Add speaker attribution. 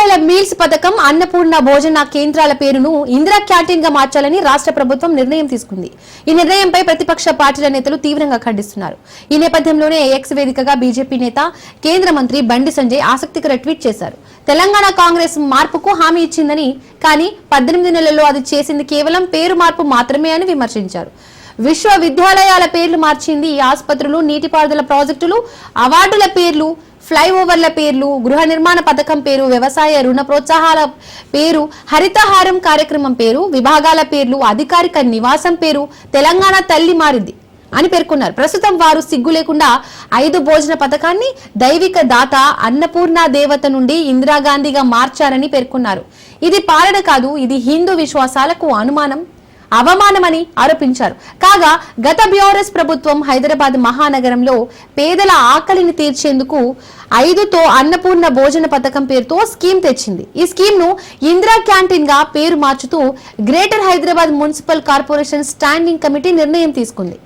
Speaker 1: రూపాయల మీల్స్ పథకం అన్నపూర్ణ భోజన కేంద్రాల పేరును ఇందిరా క్యాంటీన్ గా మార్చాలని రాష్ట్ర ప్రభుత్వం నిర్ణయం తీసుకుంది. ఈ నిర్ణయంపై ప్రతిపక్ష పార్టీల నేతలు తీవ్రంగా ఖండిస్తున్నారు. ఈ నేపథ్యంలోనే ఎక్స్ వేదికగా బీజేపీ నేత కేంద్ర మంత్రి బండి సంజయ్ ఆసక్తికర ట్వీట్ చేశారు. తెలంగాణ కాంగ్రెస్ మార్పుకు హామీ ఇచ్చిందని, కానీ 18 నెలల్లో అది చేసింది కేవలం పేరు మార్పు మాత్రమే అని విమర్శించారు. విశ్వవిద్యాలయాల పేర్లు మార్చింది, ఆసుపత్రులు, నీటిపారుదల ప్రాజెక్టులు, అవార్డుల పేర్లు, ఫ్లైఓవర్ల పేర్లు, గృహ నిర్మాణ పథకం పేరు, వ్యవసాయ రుణ ప్రోత్సాహాల పేరు, హరితహారం కార్యక్రమం పేరు, విభాగాల పేర్లు, అధికారిక నివాసం పేరు, తెలంగాణ తల్లి మారింది అని పేర్కొన్నారు. ప్రస్తుతం వారు సిగ్గు లేకుండా 5 భోజన పథకాన్ని దైవిక దాత అన్నపూర్ణ దేవత నుండి ఇందిరాగాంధీగా మార్చారని పేర్కొన్నారు. ఇది పాలన కాదు, ఇది హిందూ విశ్వాసాలకు అవమానమని ఆరోపించారు. కాగా గత బీఆర్ఎస్ ప్రభుత్వం హైదరాబాద్ మహానగరంలో పేదల ఆకలిని తీర్చేందుకు 5తో అన్నపూర్ణ భోజన పథకం పేరుతో స్కీమ్ తెచ్చింది. ఈ స్కీమ్ ను ఇందిరా క్యాంటీన్ గా పేరు మార్చుతూ greater Hyderabad municipal corporation standing committee నిర్ణయం తీసుకుంది.